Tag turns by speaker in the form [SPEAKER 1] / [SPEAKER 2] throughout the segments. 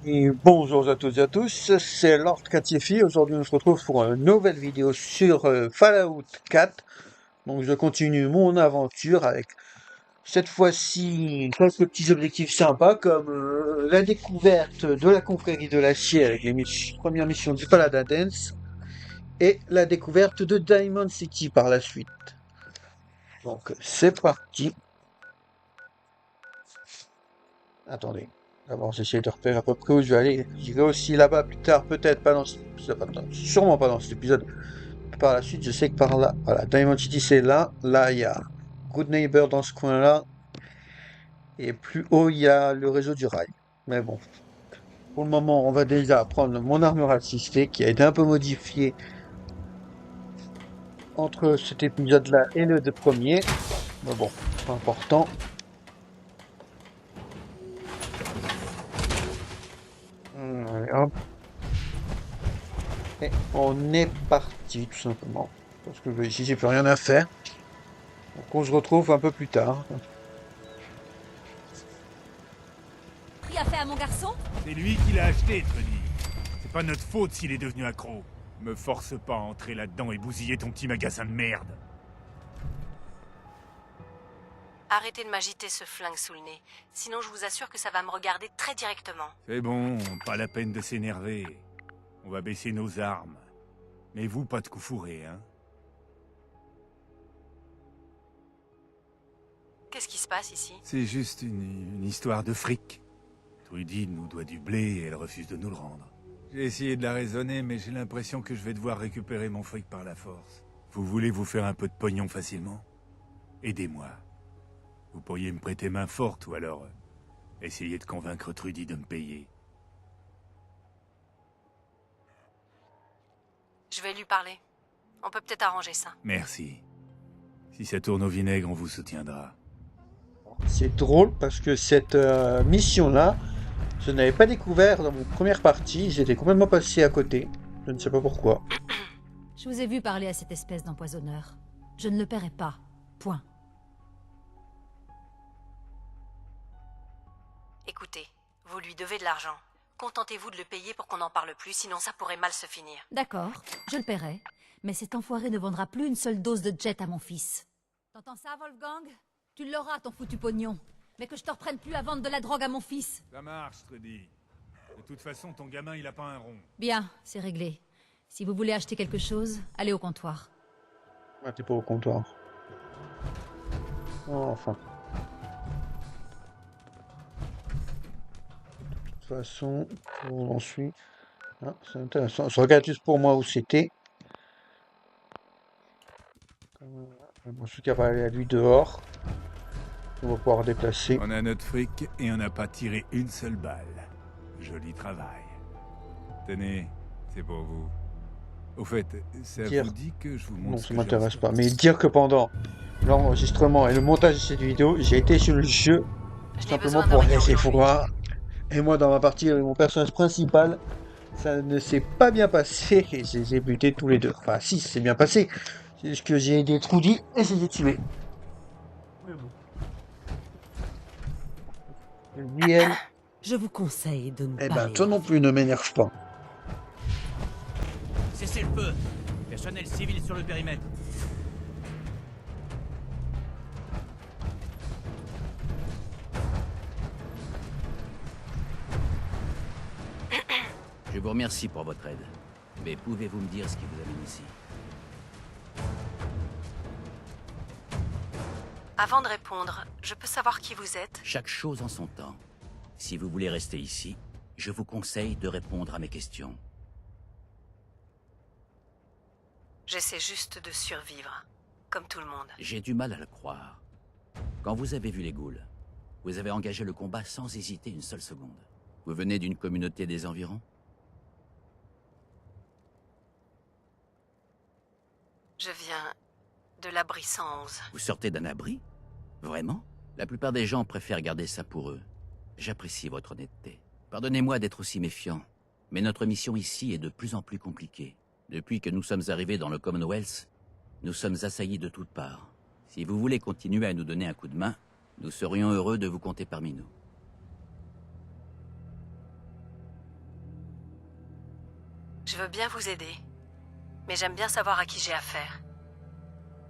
[SPEAKER 1] Et bonjour à toutes et à tous, c'est Lord Catifi. Aujourd'hui, on se retrouve pour une nouvelle vidéo sur Fallout 4. Donc, je continue mon aventure avec cette fois-ci quelques petits objectifs sympas comme la découverte de la confrérie de l'acier avec les premières missions du Paladin Dance et la découverte de Diamond City par la suite. Donc, c'est parti. Attendez. D'abord, j'essaie de repérer à peu près où je vais aller. J'irai aussi là-bas plus tard, peut-être pas dans sûrement pas dans cet épisode. Par la suite, je sais que par là, voilà, Diamond City c'est là. Là, il y a Good Neighbor dans ce coin-là. Et plus haut, il y a le réseau du rail. Mais bon, pour le moment, on va déjà prendre mon armure assistée qui a été un peu modifiée entre cet épisode-là et le premier. Mais bon, c'est pas important. Allez, hop. Et on est parti, tout simplement. Parce que ici, j'ai plus rien à faire. Donc, on se retrouve un peu plus tard.
[SPEAKER 2] Qui a fait à mon garçon?
[SPEAKER 3] C'est lui qui l'a acheté, Trudy. C'est pas notre faute s'il est devenu accro. Me force pas à entrer là-dedans et bousiller ton petit magasin de merde.
[SPEAKER 2] Arrêtez de m'agiter ce flingue sous le nez. Sinon, je vous assure que ça va me regarder très directement.
[SPEAKER 3] C'est bon, pas la peine de s'énerver. On va baisser nos armes. Mais vous, pas de coup fourré, hein?
[SPEAKER 2] Qu'est-ce qui se passe ici?
[SPEAKER 3] C'est juste une histoire de fric. Trudy nous doit du blé et elle refuse de nous le rendre. J'ai essayé de la raisonner, mais j'ai l'impression que je vais devoir récupérer mon fric par la force. Vous voulez vous faire un peu de pognon facilement? Aidez-moi. Vous pourriez me prêter main forte ou alors essayer de convaincre Trudy de me payer.
[SPEAKER 2] Je vais lui parler. On peut peut-être arranger ça.
[SPEAKER 3] Merci. Si ça tourne au vinaigre, on vous soutiendra.
[SPEAKER 1] C'est drôle parce que cette mission-là, je n'avais pas découvert dans mon première partie. J'étais complètement passé à côté. Je ne sais pas pourquoi.
[SPEAKER 4] Je vous ai vu parler à cette espèce d'empoisonneur. Je ne le paierai pas. Point.
[SPEAKER 2] Écoutez, vous lui devez de l'argent. Contentez-vous de le payer pour qu'on n'en parle plus, sinon ça pourrait mal se finir.
[SPEAKER 4] D'accord, je le paierai. Mais cet enfoiré ne vendra plus une seule dose de jet à mon fils. T'entends ça, Wolfgang? Tu l'auras, ton foutu pognon. Mais que je te reprenne plus à vendre de la drogue à mon fils.
[SPEAKER 3] Ça marche, Trudy. De toute façon, ton gamin, il a pas un rond.
[SPEAKER 4] Bien, c'est réglé. Si vous voulez acheter quelque chose, allez au comptoir.
[SPEAKER 1] Ah, t'es pas au comptoir. Oh, enfin. De toute façon, où j'en suis. Ah, c'est intéressant. Je regarde juste pour moi où c'était. Bon, je suis capable d'aller à lui dehors. On va pouvoir déplacer.
[SPEAKER 3] On a notre fric et on n'a pas tiré une seule balle. Joli travail. Tenez, c'est pour vous. Au fait, ça
[SPEAKER 1] Dire.
[SPEAKER 3] vous dit que je vous montre
[SPEAKER 1] Non,
[SPEAKER 3] ce
[SPEAKER 1] ça
[SPEAKER 3] que j'ai en
[SPEAKER 1] m'intéresse
[SPEAKER 3] stock?
[SPEAKER 1] pas. Mais dire que pendant l'enregistrement et le montage de cette vidéo, j'ai été sur le jeu
[SPEAKER 2] Je n'ai
[SPEAKER 1] simplement
[SPEAKER 2] besoin de
[SPEAKER 1] pour
[SPEAKER 2] rien
[SPEAKER 1] essayer de
[SPEAKER 2] aujourd'hui.
[SPEAKER 1] voir. Et moi, dans ma partie avec mon personnage principal, ça ne s'est pas bien passé et j'ai buté tous les deux. Enfin, si, c'est bien passé. C'est juste que j'ai aidé Trudy et j'ai tué. Lui, elle,
[SPEAKER 5] Je vous conseille de ne
[SPEAKER 1] eh
[SPEAKER 5] pas
[SPEAKER 1] ben,
[SPEAKER 5] aller.
[SPEAKER 1] toi non plus, ne m'énerve pas.
[SPEAKER 6] Cessez le feu. Personnel civil sur le périmètre. Je vous remercie pour votre aide. Mais pouvez-vous me dire ce qui vous amène ici?
[SPEAKER 2] Avant de répondre, je peux savoir qui vous êtes?
[SPEAKER 6] Chaque chose en son temps. Si vous voulez rester ici, je vous conseille de répondre à mes questions.
[SPEAKER 2] J'essaie juste de survivre, comme tout le monde.
[SPEAKER 6] J'ai du mal à le croire. Quand vous avez vu les ghouls, vous avez engagé le combat sans hésiter une seule seconde. Vous venez d'une communauté des environs?
[SPEAKER 2] Je viens de l'abri 111.
[SPEAKER 6] Vous sortez d'un abri? Vraiment? La plupart des gens préfèrent garder ça pour eux. J'apprécie votre honnêteté. Pardonnez-moi d'être aussi méfiant, mais notre mission ici est de plus en plus compliquée. Depuis que nous sommes arrivés dans le Commonwealth, nous sommes assaillis de toutes parts. Si vous voulez continuer à nous donner un coup de main, nous serions heureux de vous compter parmi nous.
[SPEAKER 2] Je veux bien vous aider. Mais j'aime bien savoir à qui j'ai affaire.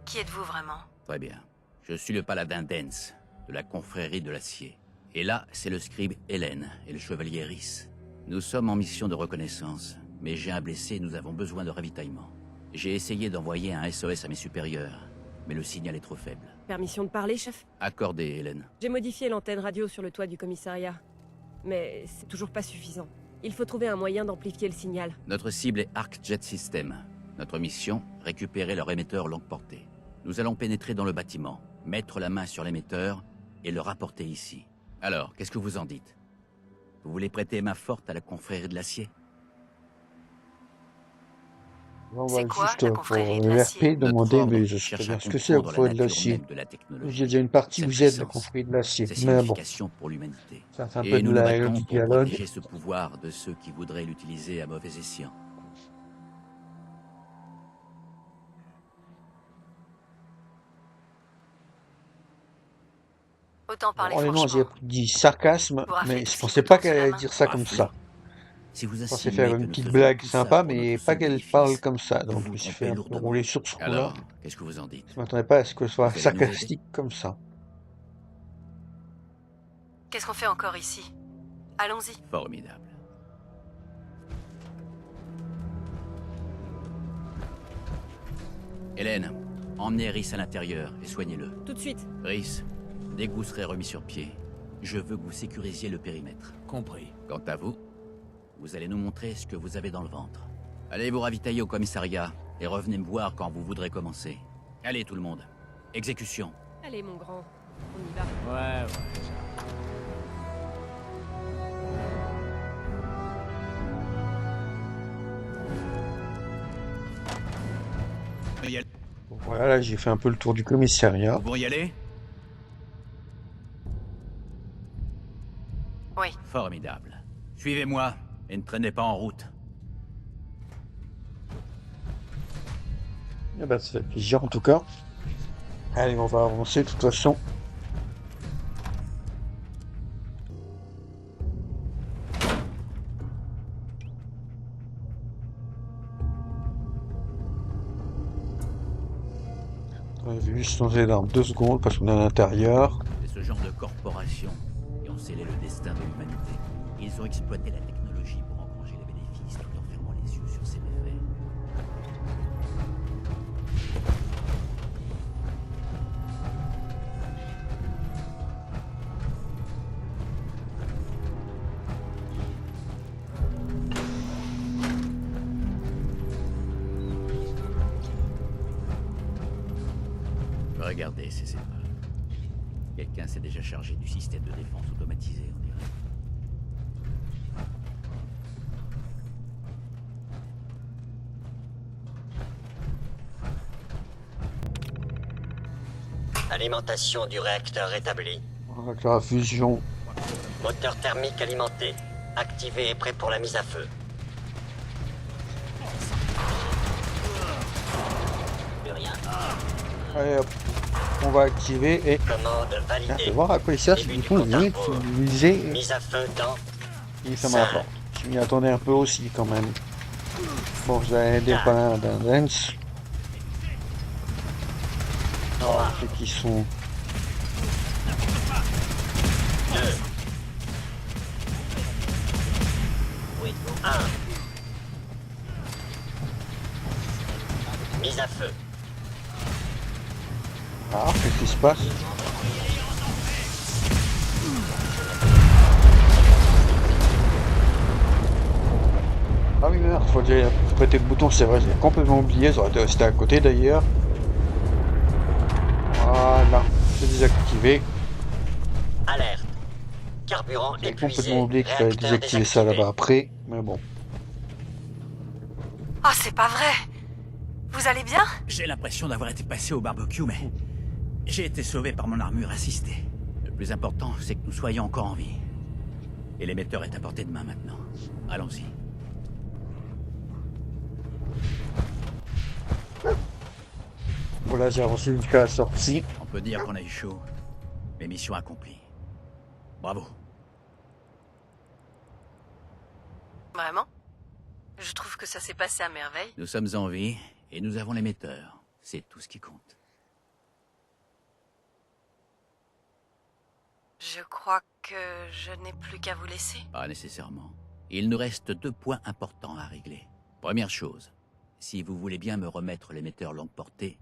[SPEAKER 2] Qui êtes-vous vraiment?
[SPEAKER 6] Très bien. Je suis le paladin Dance, de la confrérie de l'acier. Et là, c'est le scribe Hélène et le chevalier Rhys. Nous sommes en mission de reconnaissance, mais j'ai un blessé et nous avons besoin de ravitaillement. J'ai essayé d'envoyer un SOS à mes supérieurs, mais le signal est trop faible.
[SPEAKER 5] Permission de parler, chef?
[SPEAKER 6] Accordé, Hélène.
[SPEAKER 5] J'ai modifié l'antenne radio sur le toit du commissariat. Mais c'est toujours pas suffisant. Il faut trouver un moyen d'amplifier le signal.
[SPEAKER 6] Notre cible est Arc Jet System. Notre mission, récupérer leur émetteur longue portée. Nous allons pénétrer dans le bâtiment, mettre la main sur l'émetteur et le rapporter ici. Alors, qu'est-ce que vous en dites? Vous voulez prêter main forte à la confrérie de l'acier?
[SPEAKER 1] On
[SPEAKER 2] C'est
[SPEAKER 1] va
[SPEAKER 2] quoi,
[SPEAKER 1] juste
[SPEAKER 2] la
[SPEAKER 1] pour
[SPEAKER 2] confrérie de
[SPEAKER 1] l'ERP
[SPEAKER 2] l'acier?
[SPEAKER 1] demander,
[SPEAKER 6] Notre
[SPEAKER 1] mais
[SPEAKER 6] ordre
[SPEAKER 1] je sais
[SPEAKER 6] cherche
[SPEAKER 1] très
[SPEAKER 6] à
[SPEAKER 1] bien ce que c'est la
[SPEAKER 6] comprendre la
[SPEAKER 1] confrérie de
[SPEAKER 6] nature
[SPEAKER 1] l'acier.
[SPEAKER 6] même de la technologie.
[SPEAKER 1] Il y a déjà une partie
[SPEAKER 6] Cette
[SPEAKER 1] où vous êtes la
[SPEAKER 6] puissance,
[SPEAKER 1] confrérie de l'acier.
[SPEAKER 6] Sa
[SPEAKER 1] Mais bon,
[SPEAKER 6] signification pour l'humanité.
[SPEAKER 1] ça fait un peu
[SPEAKER 6] Et
[SPEAKER 1] de
[SPEAKER 6] nous nous
[SPEAKER 1] la
[SPEAKER 6] battons
[SPEAKER 1] du
[SPEAKER 6] pour
[SPEAKER 1] dialogue.
[SPEAKER 6] protéger ce pouvoir de ceux qui voudraient l'utiliser à mauvais escient.
[SPEAKER 2] Autant parler
[SPEAKER 1] Oh non, j'ai
[SPEAKER 2] franchement.
[SPEAKER 1] dit sarcasme,
[SPEAKER 2] Vous raflez
[SPEAKER 1] mais
[SPEAKER 2] tout
[SPEAKER 1] je
[SPEAKER 2] ce qui
[SPEAKER 1] pensais
[SPEAKER 2] peut
[SPEAKER 1] pas
[SPEAKER 2] tomber sous la
[SPEAKER 1] qu'elle allait
[SPEAKER 2] main.
[SPEAKER 1] dire ça comme
[SPEAKER 6] Rafler.
[SPEAKER 1] ça.
[SPEAKER 6] Si vous
[SPEAKER 1] Je pensais
[SPEAKER 6] insinuez
[SPEAKER 1] faire
[SPEAKER 6] que
[SPEAKER 1] une
[SPEAKER 6] nous
[SPEAKER 1] petite
[SPEAKER 6] faisons
[SPEAKER 1] blague
[SPEAKER 6] tout ça
[SPEAKER 1] sympa,
[SPEAKER 6] pour
[SPEAKER 1] mais
[SPEAKER 6] notre
[SPEAKER 1] pas
[SPEAKER 6] seul
[SPEAKER 1] qu'elle
[SPEAKER 6] bénéfice,
[SPEAKER 1] parle comme ça.
[SPEAKER 6] vous
[SPEAKER 1] Donc
[SPEAKER 6] vous
[SPEAKER 1] je me suis
[SPEAKER 6] trompez
[SPEAKER 1] fait un peu
[SPEAKER 6] lourdement.
[SPEAKER 1] rouler sur ce coup-là.
[SPEAKER 6] Alors, qu'est-ce que vous en dites?
[SPEAKER 1] Je m'attendais pas à ce que ce soit
[SPEAKER 6] Vous allez nous aider?
[SPEAKER 1] sarcastique comme ça.
[SPEAKER 2] Qu'est-ce qu'on fait encore ici? Allons-y.
[SPEAKER 6] Formidable. Hélène, emmenez Rhys à l'intérieur et soignez-le.
[SPEAKER 5] Tout de suite.
[SPEAKER 6] Rhys, dès que vous serez remis sur pied, je veux que vous sécurisiez le périmètre.
[SPEAKER 3] Compris.
[SPEAKER 6] Quant à vous, vous allez nous montrer ce que vous avez dans le ventre. Allez vous ravitailler au commissariat et revenez me voir quand vous voudrez commencer. Allez tout le monde. Exécution.
[SPEAKER 5] Allez, mon grand. On y va.
[SPEAKER 3] Ouais.
[SPEAKER 1] Bon, voilà, là j'ai fait un peu le tour du commissariat.
[SPEAKER 6] Vous pouvez y aller?
[SPEAKER 2] Oui.
[SPEAKER 6] Formidable. Suivez-moi et ne traînez pas en route.
[SPEAKER 1] Eh ben, ça fait plaisir en tout cas. Allez, on va avancer de toute façon. On va juste changer d'arme 2 secondes parce qu'on est à l'intérieur.
[SPEAKER 6] C'est ce genre de corporations qui ont scellé le destin de l'humanité. Ils ont exploité la technologie pour engranger les bénéfices tout en fermant les yeux sur ses méfaits. Regardez ces épreuves. Quelqu'un s'est déjà chargé du système de défense automatisé, on dirait.
[SPEAKER 7] Alimentation du réacteur établie.
[SPEAKER 1] Avec la fusion.
[SPEAKER 7] Moteur thermique alimenté. Activé et prêt pour la mise à feu. Plus rien.
[SPEAKER 1] Allez hop, on va activer et
[SPEAKER 7] Commande
[SPEAKER 1] on va
[SPEAKER 7] validée.
[SPEAKER 1] voir à quoi il sert.
[SPEAKER 7] Début
[SPEAKER 1] Du
[SPEAKER 7] du
[SPEAKER 1] coup, on
[SPEAKER 7] compte à
[SPEAKER 1] vient
[SPEAKER 7] rebours.
[SPEAKER 1] d'utiliser
[SPEAKER 7] Mise à feu dans
[SPEAKER 1] et ça m'a pas. Je m'y attendais un peu aussi quand même. Bon, je vais aider par d'un dance. Alors, ceux qui sont.
[SPEAKER 7] 2. Oui, 1. Mise à feu.
[SPEAKER 1] Ah, qu'est-ce qui se passe? Ah oui, merde, faut déjà prêter le bouton, c'est vrai, j'ai complètement oublié, ça aurait été resté à côté d'ailleurs. Voilà, c'est désactivé.
[SPEAKER 7] Alerte. Carburant
[SPEAKER 1] J'ai
[SPEAKER 7] épuisé.
[SPEAKER 1] complètement oublié qu'il fallait
[SPEAKER 7] Réacteur
[SPEAKER 1] désactiver ça
[SPEAKER 7] désactivé.
[SPEAKER 1] là-bas après, mais bon.
[SPEAKER 2] Oh, c'est pas vrai! Vous allez bien?
[SPEAKER 6] J'ai l'impression d'avoir été passé au barbecue, mais j'ai été sauvé par mon armure assistée. Le plus important, c'est que nous soyons encore en vie. Et l'émetteur est à portée de main maintenant. Allons-y.
[SPEAKER 1] Voilà, j'ai avancé jusqu'à la sortie.
[SPEAKER 6] On peut dire qu'on a eu chaud, mais mission accomplie. Bravo.
[SPEAKER 2] Vraiment? Je trouve que ça s'est passé à merveille.
[SPEAKER 6] Nous sommes en vie et nous avons l'émetteur. C'est tout ce qui compte.
[SPEAKER 2] Je crois que je n'ai plus qu'à vous laisser.
[SPEAKER 6] Pas nécessairement. Il nous reste 2 points importants à régler. Première chose, si vous voulez bien me remettre l'émetteur longue portée,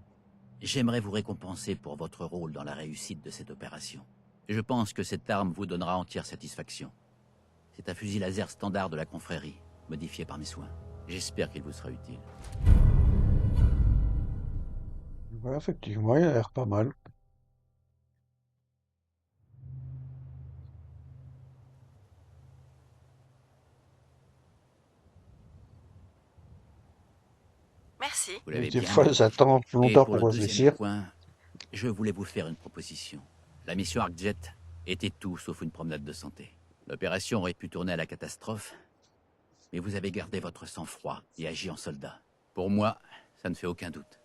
[SPEAKER 6] j'aimerais vous récompenser pour votre rôle dans la réussite de cette opération. Je pense que cette arme vous donnera entière satisfaction. C'est un fusil laser standard de la confrérie, modifié par mes soins. J'espère qu'il vous sera utile.
[SPEAKER 1] Ouais, effectivement, il a l'air pas mal.
[SPEAKER 2] Merci.
[SPEAKER 6] Vous l'avez
[SPEAKER 1] Des
[SPEAKER 6] bien
[SPEAKER 1] fois,
[SPEAKER 6] compris.
[SPEAKER 1] j'attends
[SPEAKER 6] Et
[SPEAKER 1] longtemps
[SPEAKER 6] pour
[SPEAKER 1] pour
[SPEAKER 6] le
[SPEAKER 1] réfléchir.
[SPEAKER 6] deuxième point, je voulais vous faire une proposition. La mission ArcJet était tout sauf une promenade de santé. L'opération aurait pu tourner à la catastrophe, mais vous avez gardé votre sang-froid et agi en soldat. Pour moi, ça ne fait aucun doute.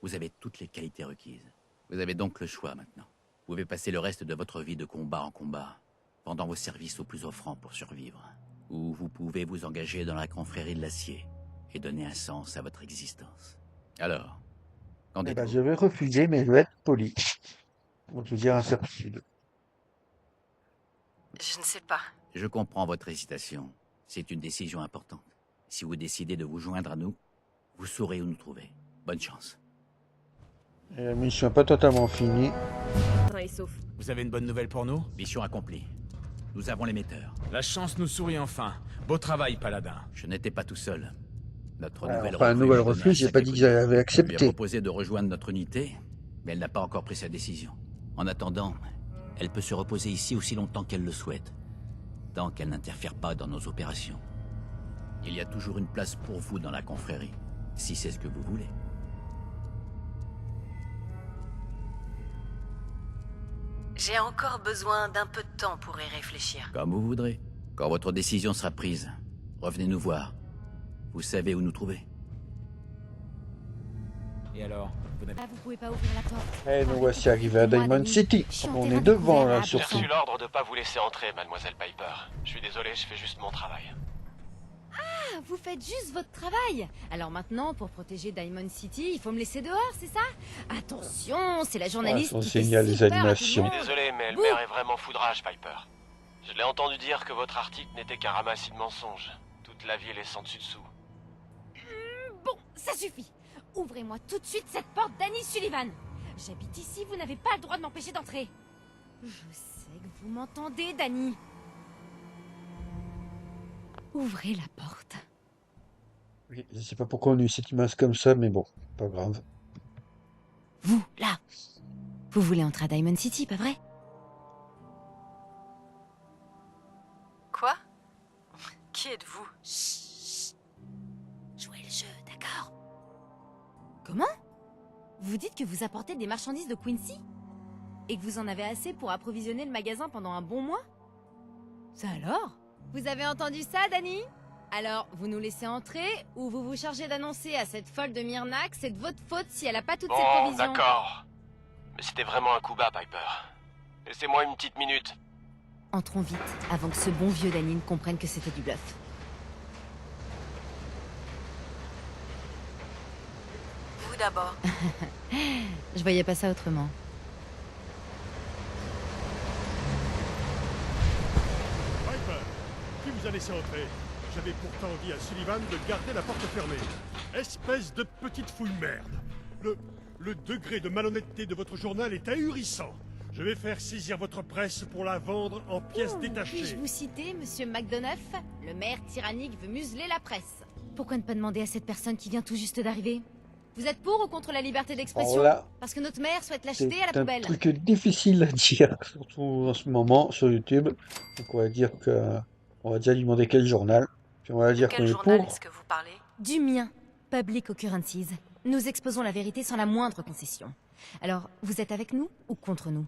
[SPEAKER 6] Vous avez toutes les qualités requises. Vous avez donc le choix maintenant. Vous pouvez passer le reste de votre vie de combat en combat, pendant vos services aux plus offrants pour survivre. Ou vous pouvez vous engager dans la confrérie de l'acier et donner un sens à votre existence. Alors, qu'en
[SPEAKER 1] Eh ben,
[SPEAKER 6] dites-vous?
[SPEAKER 1] je vais refuser, mais je vais être poli. Pour te dire incertitude.
[SPEAKER 2] Je ne sais pas.
[SPEAKER 6] Je comprends votre hésitation. C'est une décision importante. Si vous décidez de vous joindre à nous, vous saurez où nous trouver. Bonne chance.
[SPEAKER 1] Et la mission n'est pas totalement finie.
[SPEAKER 5] Sain et sauf.
[SPEAKER 8] Vous avez une bonne nouvelle pour nous?
[SPEAKER 6] Mission accomplie. Nous avons l'émetteur.
[SPEAKER 8] La chance nous sourit enfin. Beau travail, Paladin.
[SPEAKER 6] Je n'étais pas tout seul. Notre
[SPEAKER 1] Alors,
[SPEAKER 6] nouvelle
[SPEAKER 1] enfin, un
[SPEAKER 6] recrue
[SPEAKER 1] nouvel
[SPEAKER 6] m'a donné
[SPEAKER 1] refus,
[SPEAKER 6] un
[SPEAKER 1] j'ai
[SPEAKER 6] sacré
[SPEAKER 1] pas dit
[SPEAKER 6] coup
[SPEAKER 1] que
[SPEAKER 6] de main.
[SPEAKER 1] j'avais
[SPEAKER 6] Je lui ai
[SPEAKER 1] accepté.
[SPEAKER 6] proposé de rejoindre notre unité, mais elle n'a pas encore pris sa décision. En attendant, elle peut se reposer ici aussi longtemps qu'elle le souhaite, tant qu'elle n'interfère pas dans nos opérations. Il y a toujours une place pour vous dans la confrérie, si c'est ce que vous voulez.
[SPEAKER 2] J'ai encore besoin d'un peu de temps pour y réfléchir.
[SPEAKER 6] Comme vous voudrez. Quand votre décision sera prise, revenez nous voir. Vous savez où nous trouver.
[SPEAKER 8] Et alors, vous n'avez
[SPEAKER 4] Ah, vous pouvez pas ouvrir la porte.
[SPEAKER 1] Et nous voici arrivés à Diamond City.
[SPEAKER 4] Je suis en
[SPEAKER 1] On
[SPEAKER 4] terrain
[SPEAKER 1] est devant là,
[SPEAKER 4] découvert,
[SPEAKER 9] J'ai
[SPEAKER 1] surtout.
[SPEAKER 9] reçu l'ordre de pas vous laisser entrer, mademoiselle Piper. Je suis désolé, je fais juste mon travail.
[SPEAKER 4] Ah, vous faites juste votre travail. Alors maintenant, pour protéger Diamond City, il faut me laisser dehors, c'est ça? Attention, c'est la journaliste
[SPEAKER 1] Ah,
[SPEAKER 4] qui
[SPEAKER 1] c'est
[SPEAKER 4] fait
[SPEAKER 1] génial,
[SPEAKER 4] si
[SPEAKER 1] les
[SPEAKER 4] peur à tout le
[SPEAKER 1] animations.
[SPEAKER 4] monde.
[SPEAKER 9] Désolé, mais Elmer est vraiment foudrage, Piper. Je l'ai entendu dire que votre article n'était qu'un ramassis de mensonges. Toute la ville est sans dessus-dessous.
[SPEAKER 4] Bon, ça suffit. Ouvrez-moi tout de suite cette porte d'Annie Sullivan. J'habite ici, vous n'avez pas le droit de m'empêcher d'entrer. Je sais que vous m'entendez, Danny. Ouvrez la porte.
[SPEAKER 1] Oui, je sais pas pourquoi on a eu cette image comme ça, mais bon, pas grave.
[SPEAKER 4] Vous, là. Vous voulez entrer à Diamond City, pas vrai?
[SPEAKER 2] Quoi? Qui êtes-vous?
[SPEAKER 4] Chut. Jouez le jeu, d'accord? Comment? Vous dites que vous apportez des marchandises de Quincy? Et que vous en avez assez pour approvisionner le magasin pendant un bon mois? Ça alors? Vous avez entendu ça, Danny? Alors, vous nous laissez entrer, ou vous vous chargez d'annoncer à cette folle de Myrna que c'est de votre faute si elle a pas toutes ses
[SPEAKER 9] Bon,
[SPEAKER 4] provisions?
[SPEAKER 9] d'accord. Mais c'était vraiment un coup bas, Piper. Laissez-moi une petite minute.
[SPEAKER 4] Entrons vite, avant que ce bon vieux Danny ne comprenne que c'était du bluff.
[SPEAKER 2] Vous d'abord.
[SPEAKER 4] Je voyais pas ça autrement.
[SPEAKER 10] Piper, qui vous a laissé entrer? J'avais pourtant dit à Sullivan de garder la porte fermée. Espèce de petite fouille merde. Le degré de malhonnêteté de votre journal est ahurissant. Je vais faire saisir votre presse pour la vendre en pièces
[SPEAKER 4] Puis-je
[SPEAKER 10] détachées.
[SPEAKER 4] vous citer, monsieur McDonough? Le maire tyrannique veut museler la presse. Pourquoi ne pas demander à cette personne qui vient tout juste d'arriver? Vous êtes pour ou contre la liberté d'expression?
[SPEAKER 1] Alors là,
[SPEAKER 4] Parce que notre maire souhaite
[SPEAKER 1] c'est
[SPEAKER 4] l'acheter à la
[SPEAKER 1] un
[SPEAKER 4] poubelle.
[SPEAKER 1] truc difficile à dire, surtout en ce moment sur YouTube. Donc on va dire que on va déjà lui demander quel journal, puis on va
[SPEAKER 2] De
[SPEAKER 1] dire qu'on
[SPEAKER 2] quel
[SPEAKER 1] est
[SPEAKER 2] journal
[SPEAKER 1] pour.
[SPEAKER 2] est-ce que vous parlez?
[SPEAKER 4] Du mien. Public Occurrences. Nous exposons la vérité sans la moindre concession. Alors, vous êtes avec nous ou contre nous?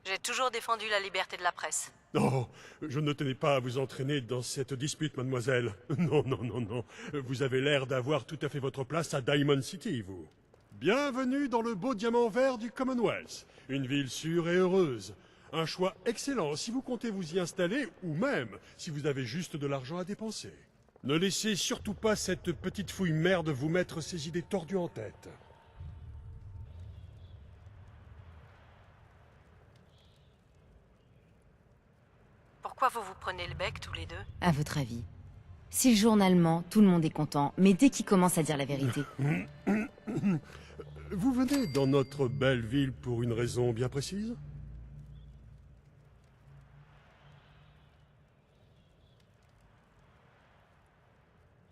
[SPEAKER 2] J'ai toujours défendu la liberté de la presse.
[SPEAKER 10] Non, je ne tenais pas à vous entraîner dans cette dispute, mademoiselle. Non, non, non, non. Vous avez l'air d'avoir tout à fait votre place à Diamond City, vous. Bienvenue dans le beau diamant vert du Commonwealth. Une ville sûre et heureuse. Un choix excellent si vous comptez vous y installer ou même si vous avez juste de l'argent à dépenser. Ne laissez surtout pas cette petite fouille merde vous mettre ces idées tordues en tête.
[SPEAKER 2] Pourquoi vous vous prenez le bec tous les deux?
[SPEAKER 4] À votre avis? Si le journal ment, tout le monde est content, mais dès qu'il commence à dire la vérité...
[SPEAKER 10] Vous venez dans notre belle ville pour une raison bien précise?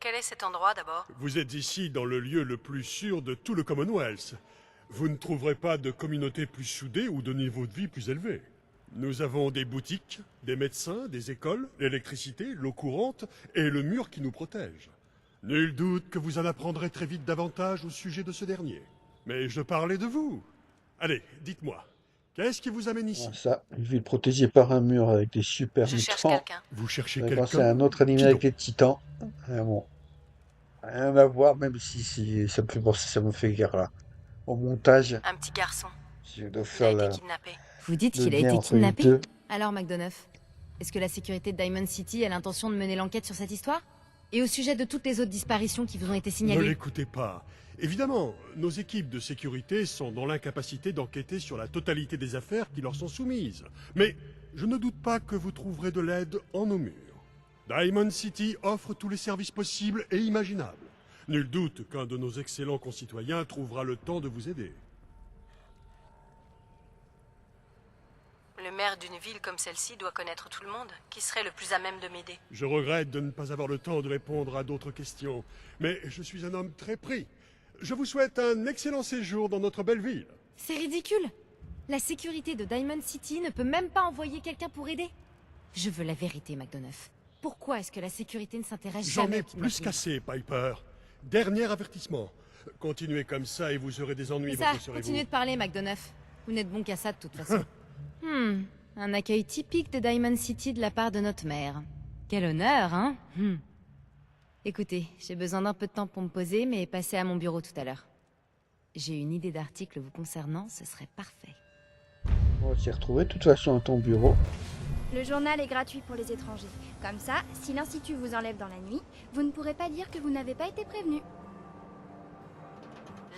[SPEAKER 2] Quel est cet endroit d'abord?
[SPEAKER 10] Vous êtes ici dans le lieu le plus sûr de tout le Commonwealth. Vous ne trouverez pas de communauté plus soudée ou de niveau de vie plus élevé. Nous avons des boutiques, des médecins, des écoles, l'électricité, l'eau courante et le mur qui nous protège. Nul doute que vous en apprendrez très vite davantage au sujet de ce dernier. Mais je parlais de vous. Allez, dites-moi, qu'est-ce qui vous amène ici?
[SPEAKER 1] Ah, ça, une ville protégée par un mur avec des super
[SPEAKER 2] Je cherche
[SPEAKER 1] titans.
[SPEAKER 2] quelqu'un.
[SPEAKER 10] Vous cherchez
[SPEAKER 1] Ça fait
[SPEAKER 10] quelqu'un?
[SPEAKER 1] penser à un autre animé
[SPEAKER 10] Qui
[SPEAKER 1] avec
[SPEAKER 10] donc?
[SPEAKER 1] les titans. Ah bon, rien à voir, même si ça me fait penser, ça me fait guère là. Au montage,
[SPEAKER 2] Un petit garçon.
[SPEAKER 1] je dois
[SPEAKER 2] Il a
[SPEAKER 1] faire
[SPEAKER 2] été
[SPEAKER 1] la,
[SPEAKER 2] kidnappé.
[SPEAKER 4] Vous dites
[SPEAKER 1] le
[SPEAKER 4] qu'il a
[SPEAKER 1] lien
[SPEAKER 4] été
[SPEAKER 1] entre les
[SPEAKER 4] kidnappé?
[SPEAKER 1] deux.
[SPEAKER 4] Alors, McDonough, est-ce que la sécurité de Diamond City a l'intention de mener l'enquête sur cette histoire? Et au sujet de toutes les autres disparitions qui vous ont été
[SPEAKER 10] Ne
[SPEAKER 4] signalées?
[SPEAKER 10] l'écoutez pas. Évidemment, nos équipes de sécurité sont dans l'incapacité d'enquêter sur la totalité des affaires qui leur sont soumises. Mais je ne doute pas que vous trouverez de l'aide en nos murs. Diamond City offre tous les services possibles et imaginables. Nul doute qu'un de nos excellents concitoyens trouvera le temps de vous aider.
[SPEAKER 2] Le maire d'une ville comme celle-ci doit connaître tout le monde. Qui serait le plus à même de m'aider?
[SPEAKER 10] Je regrette de ne pas avoir le temps de répondre à d'autres questions, mais je suis un homme très pris. Je vous souhaite un excellent séjour dans notre belle ville.
[SPEAKER 4] C'est ridicule! La sécurité de Diamond City ne peut même pas envoyer quelqu'un pour aider. Je veux la vérité, McDonough. Pourquoi est-ce que la sécurité ne s'intéresse
[SPEAKER 10] J'en
[SPEAKER 4] jamais
[SPEAKER 10] ai
[SPEAKER 4] aux
[SPEAKER 10] plus
[SPEAKER 4] kidnappés?
[SPEAKER 10] qu'assez, Piper. Dernier avertissement. Continuez comme ça et vous aurez des ennuis,
[SPEAKER 4] C'est ça,
[SPEAKER 10] vous serez
[SPEAKER 4] continuez
[SPEAKER 10] vous.
[SPEAKER 4] de parler, McDonough. Vous n'êtes bon qu'à ça, de toute façon. Un accueil typique de Diamond City de la part de notre maire. Quel honneur, hein? Écoutez, j'ai besoin d'un peu de temps pour me poser, mais passez à mon bureau tout à l'heure. J'ai une idée d'article vous concernant, ce serait parfait.
[SPEAKER 1] On va s'y retrouver de toute façon à ton bureau.
[SPEAKER 11] Le journal est gratuit pour les étrangers. Comme ça, si l'Institut vous enlève dans la nuit, vous ne pourrez pas dire que vous n'avez pas été prévenu.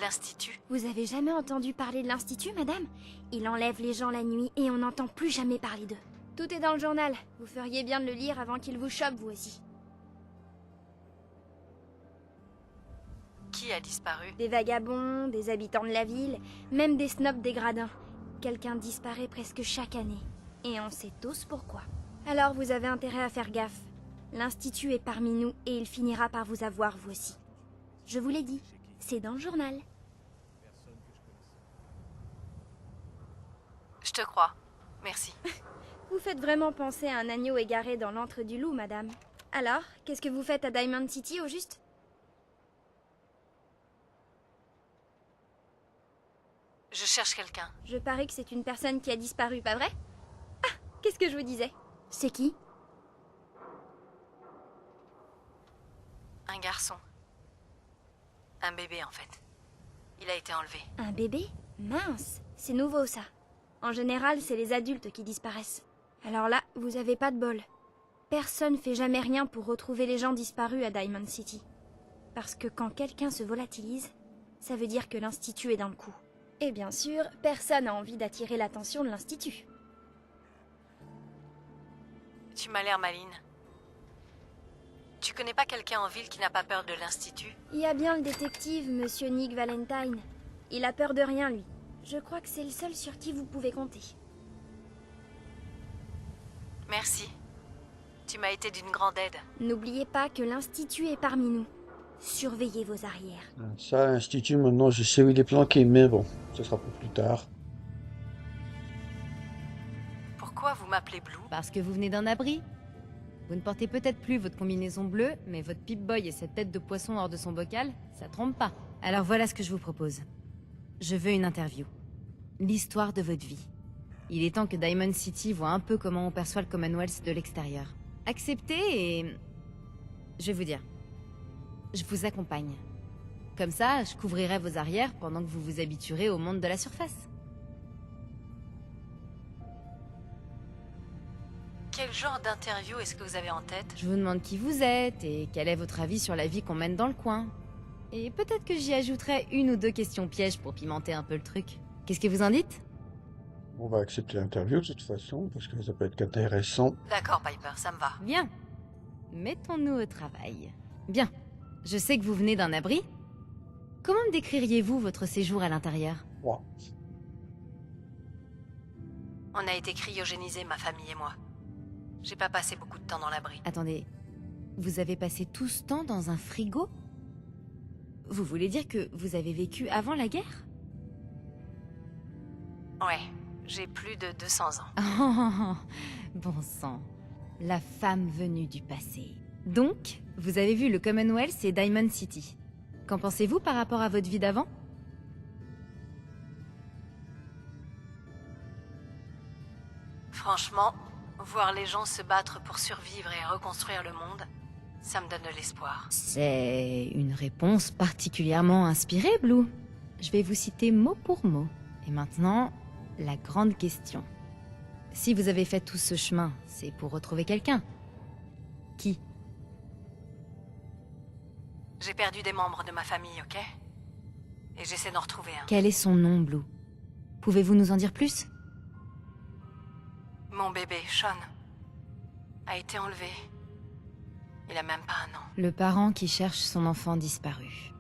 [SPEAKER 2] L'Institut?
[SPEAKER 11] Vous avez jamais entendu parler de l'Institut, madame? Il enlève les gens la nuit et on n'entend plus jamais parler d'eux. Tout est dans le journal. Vous feriez bien de le lire avant qu'il vous chope, vous aussi.
[SPEAKER 2] Qui a disparu?
[SPEAKER 11] Des vagabonds, des habitants de la ville, même des snobs dégradants. Quelqu'un disparaît presque chaque année. Et on sait tous pourquoi. Alors vous avez intérêt à faire gaffe. L'Institut est parmi nous et il finira par vous avoir, vous aussi. Je vous l'ai dit, c'est dans le journal.
[SPEAKER 2] Je te crois. Merci.
[SPEAKER 11] Vous faites vraiment penser à un agneau égaré dans l'antre du loup, madame. Alors, qu'est-ce que vous faites à Diamond City, au juste?
[SPEAKER 2] Je cherche quelqu'un.
[SPEAKER 11] Je parie que c'est une personne qui a disparu, pas vrai? Ah, qu'est-ce que je vous disais? C'est qui?
[SPEAKER 2] Un garçon. Un bébé, en fait. Il a été enlevé.
[SPEAKER 11] Un bébé? Mince, c'est nouveau ça. En général, c'est les adultes qui disparaissent. Alors là, vous avez pas de bol. Personne fait jamais rien pour retrouver les gens disparus à Diamond City. Parce que quand quelqu'un se volatilise, ça veut dire que l'Institut est dans le coup. Et bien sûr, personne n'a envie d'attirer l'attention de l'Institut.
[SPEAKER 2] Tu m'as l'air maline. Tu connais pas quelqu'un en ville qui n'a pas peur de l'Institut?
[SPEAKER 11] Il y a bien le détective, monsieur Nick Valentine. Il a peur de rien, lui. Je crois que c'est le seul sur qui vous pouvez compter.
[SPEAKER 2] Merci. Tu m'as été d'une grande aide.
[SPEAKER 11] N'oubliez pas que l'Institut est parmi nous. Surveillez vos arrières.
[SPEAKER 1] Ça, l'Institut, maintenant, je sais où il est planqué, mais bon, ce sera pour plus tard.
[SPEAKER 2] Pourquoi vous m'appelez Blue?
[SPEAKER 4] Parce que vous venez d'un abri. Vous ne portez peut-être plus votre combinaison bleue, mais votre Pip-Boy et cette tête de poisson hors de son bocal, ça trompe pas. Alors voilà ce que je vous propose. Je veux une interview. L'histoire de votre vie. Il est temps que Diamond City voit un peu comment on perçoit le Commonwealth de l'extérieur. Acceptez et... Je vais vous dire. Je vous accompagne. Comme ça, je couvrirai vos arrières pendant que vous vous habituerez au monde de la surface.
[SPEAKER 2] genre d'interview est-ce que vous avez en tête?
[SPEAKER 4] Je vous demande qui vous êtes et quel est votre avis sur la vie qu'on mène dans le coin. Et peut-être que j'y ajouterai 1 ou 2 questions pièges pour pimenter un peu le truc. Qu'est-ce que vous en dites?
[SPEAKER 1] On va accepter l'interview de toute façon, parce que ça peut être qu'intéressant.
[SPEAKER 2] D'accord, Piper, ça me va.
[SPEAKER 4] Bien. Mettons-nous au travail. Bien. Je sais que vous venez d'un abri. Comment me décririez-vous votre séjour à l'intérieur?
[SPEAKER 1] Wow.
[SPEAKER 2] On a été cryogénisés, ma famille et moi. J'ai pas passé beaucoup de temps dans l'abri.
[SPEAKER 4] Attendez, vous avez passé tout ce temps dans un frigo? Vous voulez dire que vous avez vécu avant la guerre?
[SPEAKER 2] Ouais, j'ai plus de 200 ans.
[SPEAKER 4] Oh, bon sang. La femme venue du passé. Donc, vous avez vu le Commonwealth et Diamond City. Qu'en pensez-vous par rapport à votre vie d'avant?
[SPEAKER 2] Franchement, voir les gens se battre pour survivre et reconstruire le monde, ça me donne de l'espoir.
[SPEAKER 4] C'est une réponse particulièrement inspirée, Blue. Je vais vous citer mot pour mot. Et maintenant, la grande question. Si vous avez fait tout ce chemin, c'est pour retrouver quelqu'un. Qui?
[SPEAKER 2] J'ai perdu des membres de ma famille, ok? Et j'essaie d'en retrouver un.
[SPEAKER 4] Quel est son nom, Blue? Pouvez-vous nous en dire plus?
[SPEAKER 2] Mon bébé, Sean, a été enlevé. Il a même pas 1 an.
[SPEAKER 4] Le parent qui cherche son enfant disparu.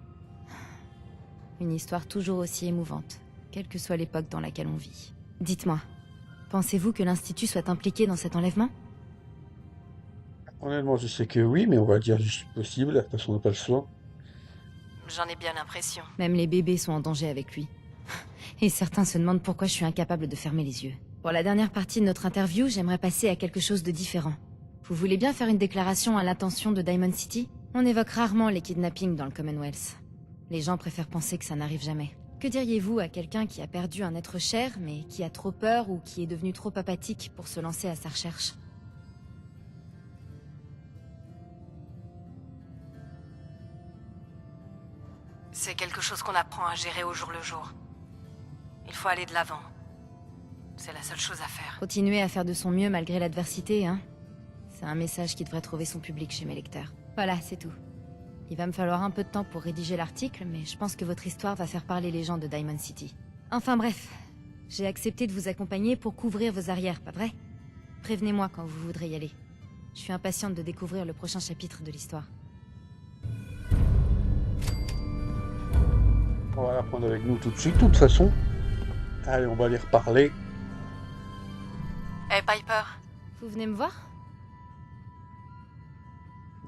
[SPEAKER 4] Une histoire toujours aussi émouvante, quelle que soit l'époque dans laquelle on vit. Dites-moi, pensez-vous que l'Institut soit impliqué dans cet enlèvement?
[SPEAKER 1] Honnêtement, je sais que oui, mais on va dire juste possible, de toute façon on n'a pas le choix.
[SPEAKER 2] J'en ai bien l'impression.
[SPEAKER 4] Même les bébés sont en danger avec lui. Et certains se demandent pourquoi je suis incapable de fermer les yeux. Pour la dernière partie de notre interview, j'aimerais passer à quelque chose de différent. Vous voulez bien faire une déclaration à l'intention de Diamond City? On évoque rarement les kidnappings dans le Commonwealth. Les gens préfèrent penser que ça n'arrive jamais. Que diriez-vous à quelqu'un qui a perdu un être cher, mais qui a trop peur ou qui est devenu trop apathique pour se lancer à sa recherche?
[SPEAKER 2] C'est quelque chose qu'on apprend à gérer au jour le jour. Il faut aller de l'avant. C'est la seule chose à faire.
[SPEAKER 4] Continuer à faire de son mieux malgré l'adversité, hein? C'est un message qui devrait trouver son public chez mes lecteurs. Voilà, c'est tout. Il va me falloir un peu de temps pour rédiger l'article, mais je pense que votre histoire va faire parler les gens de Diamond City. Enfin bref, j'ai accepté de vous accompagner pour couvrir vos arrières, pas vrai? Prévenez-moi quand vous voudrez y aller. Je suis impatiente de découvrir le prochain chapitre de l'histoire.
[SPEAKER 1] On va la prendre avec nous tout de suite, de toute façon. Allez, on va aller reparler.
[SPEAKER 2] Hey Piper,
[SPEAKER 4] Vous venez me voir?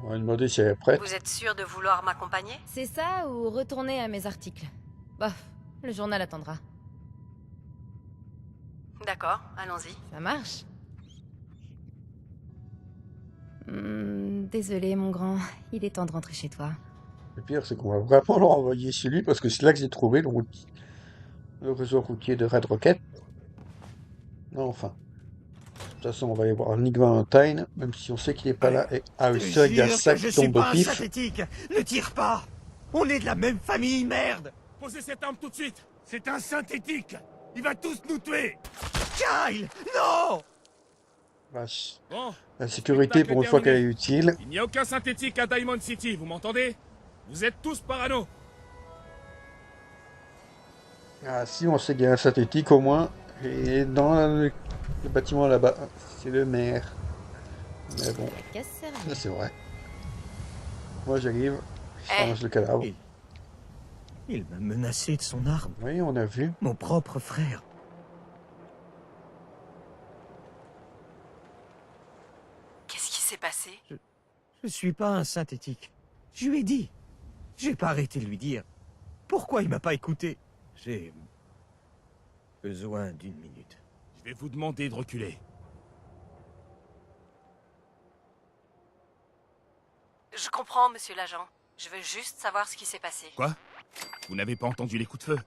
[SPEAKER 1] On va lui demander si elle est prête.
[SPEAKER 2] vous êtes sûr de vouloir m'accompagner?
[SPEAKER 4] C'est ça ou retourner à mes articles? Bof, le journal attendra.
[SPEAKER 2] D'accord, allons-y.
[SPEAKER 4] Ça marche. Désolé, mon grand. Il est temps de rentrer chez toi.
[SPEAKER 1] Le pire, c'est qu'on va vraiment le renvoyer chez lui, parce que c'est là que j'ai trouvé le réseau routier de Red Rocket. Non, enfin. De toute façon, on va aller voir Nick Valentine, même si on sait qu'il n'est pas là. Et ah oui, c'est vrai qu'il y a ça qui tombe au pif.
[SPEAKER 12] Synthétique. Ne tire pas. On est de la même famille, merde.
[SPEAKER 3] Posez cette arme tout de suite. C'est un synthétique. Il va tous nous tuer.
[SPEAKER 12] Kyle, non.
[SPEAKER 1] Vache.
[SPEAKER 3] Bon,
[SPEAKER 1] La sécurité, pour une fois qu'elle est utile.
[SPEAKER 3] il n'y a aucun synthétique à Diamond City, vous m'entendez? Vous êtes tous parano.
[SPEAKER 1] Ah, si, on sait qu'il y a un synthétique au moins. Et dans le bâtiment là-bas, c'est le maire. Mais bon, ça c'est vrai. Moi j'arrive, je change le cadavre.
[SPEAKER 12] Il m'a menacé de son arme.
[SPEAKER 1] Oui, on a vu.
[SPEAKER 12] Mon propre frère.
[SPEAKER 2] Qu'est-ce qui s'est passé?
[SPEAKER 12] Je suis pas un synthétique. Je lui ai dit. J'ai pas arrêté de lui dire. Pourquoi il m'a pas écouté? J'ai besoin d'1 minute.
[SPEAKER 3] Je vais vous demander de reculer.
[SPEAKER 2] Je comprends, monsieur l'agent. Je veux juste savoir ce qui s'est passé.
[SPEAKER 3] Quoi? Vous n'avez pas entendu les coups de feu?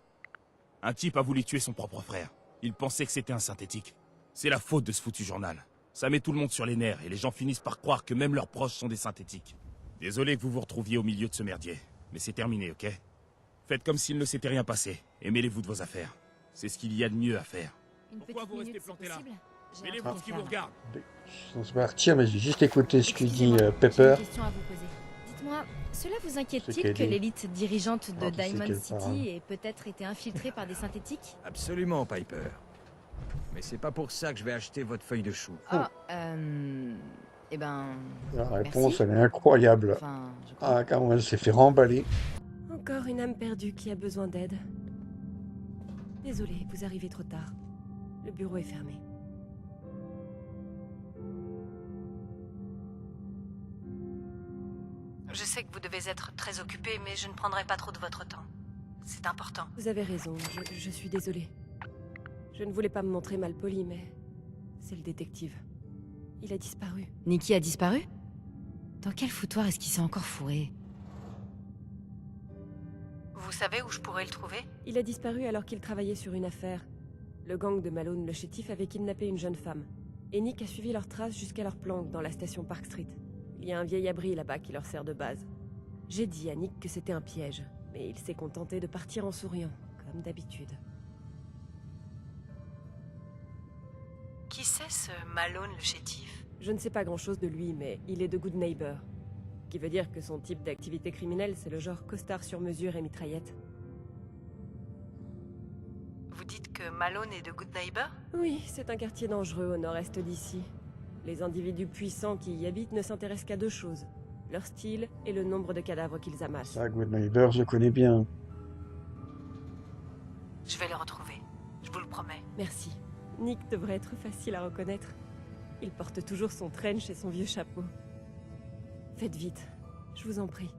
[SPEAKER 3] Un type a voulu tuer son propre frère. Il pensait que c'était un synthétique. C'est la faute de ce foutu journal. Ça met tout le monde sur les nerfs et les gens finissent par croire que même leurs proches sont des synthétiques. Désolé que vous vous retrouviez au milieu de ce merdier. Mais c'est terminé, ok? Faites comme s'il ne s'était rien passé et mêlez-vous de vos affaires. C'est ce qu'il y a de mieux à faire.
[SPEAKER 4] Une
[SPEAKER 3] Pourquoi
[SPEAKER 4] petite
[SPEAKER 3] vous restez
[SPEAKER 4] minute, c'est
[SPEAKER 3] planté là?
[SPEAKER 4] possible? J'ai un
[SPEAKER 3] Mêlez-vous
[SPEAKER 4] truc
[SPEAKER 3] de ce qui
[SPEAKER 4] à
[SPEAKER 3] vous
[SPEAKER 4] faire.
[SPEAKER 3] regarde.
[SPEAKER 1] Je pense partir, mais j'ai juste écouté ce que dit
[SPEAKER 4] Excusez-moi,
[SPEAKER 1] Pepper.
[SPEAKER 4] j'ai une question à vous poser. Dites-moi, cela vous
[SPEAKER 1] C'est
[SPEAKER 4] inquiète-t-il
[SPEAKER 1] qu'elle
[SPEAKER 4] que
[SPEAKER 1] est-
[SPEAKER 4] l'élite dirigeante de
[SPEAKER 1] Alors, qui c'est
[SPEAKER 4] Diamond
[SPEAKER 1] qu'elle parle
[SPEAKER 4] City ait peut-être été infiltrée par des synthétiques?
[SPEAKER 12] Absolument, Piper. Mais c'est pas pour ça que je vais acheter votre feuille de chou.
[SPEAKER 4] Oh, eh ben...
[SPEAKER 1] La réponse,
[SPEAKER 4] merci.
[SPEAKER 1] elle est incroyable.
[SPEAKER 4] Enfin, je crois.
[SPEAKER 1] Ah, comment elle s'est fait remballer.
[SPEAKER 5] Encore une âme perdue qui a besoin d'aide. Désolé, vous arrivez trop tard. Le bureau est fermé.
[SPEAKER 2] Je sais que vous devez être très occupé, mais je ne prendrai pas trop de votre temps. C'est important.
[SPEAKER 5] Vous avez raison, je suis désolée. Je ne voulais pas me montrer mal poli, mais... c'est le détective. Il a disparu.
[SPEAKER 4] Nikki a disparu? Dans quel foutoir est-ce qu'il s'est encore fourré?
[SPEAKER 2] Vous savez où je pourrais le trouver?
[SPEAKER 5] Il a disparu alors qu'il travaillait sur une affaire. Le gang de Malone, le chétif, avait kidnappé une jeune femme. Et Nick a suivi leurs traces jusqu'à leur planque dans la station Park Street. Il y a un vieil abri là-bas qui leur sert de base. J'ai dit à Nick que c'était un piège, mais il s'est contenté de partir en souriant, comme d'habitude.
[SPEAKER 2] Qui c'est ce Malone le chétif?
[SPEAKER 5] Je ne sais pas grand-chose de lui, mais il est de good neighbor. Qui veut dire que son type d'activité criminelle, c'est le genre costard sur mesure et mitraillette.
[SPEAKER 2] Vous dites que Malone est de Good Neighbor?
[SPEAKER 5] Oui, c'est un quartier dangereux au nord-est d'ici. Les individus puissants qui y habitent ne s'intéressent qu'à deux choses. Leur style et le nombre de cadavres qu'ils amassent.
[SPEAKER 1] Ça, Good Neighbor, je connais bien.
[SPEAKER 2] Je vais le retrouver. Je vous le promets.
[SPEAKER 5] Merci. Nick devrait être facile à reconnaître. Il porte toujours son trench et son vieux chapeau. Faites vite, je vous en prie.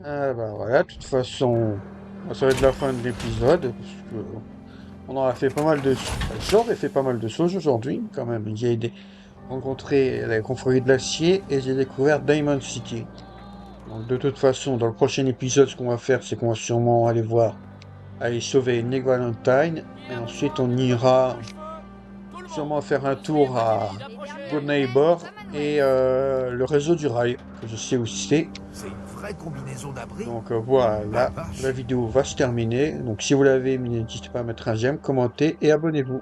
[SPEAKER 1] Ah bah voilà, de toute façon, ça va être la fin de l'épisode, parce que on aura fait pas mal de... J'aurais fait pas mal de choses aujourd'hui, quand même. J'ai rencontré la confrérie de l'acier et j'ai découvert Diamond City. Donc de toute façon, dans le prochain épisode, ce qu'on va faire, c'est qu'on va sûrement aller sauver Nick Valentine, et ensuite on ira sûrement faire un tour à Good Neighbor et le réseau du rail, que je sais où c'est.
[SPEAKER 13] C'est une vraie combinaison d'abri.
[SPEAKER 1] Donc voilà, la vidéo va se terminer. Donc si vous l'avez aimé, n'hésitez pas à mettre un j'aime, commenter et abonnez-vous.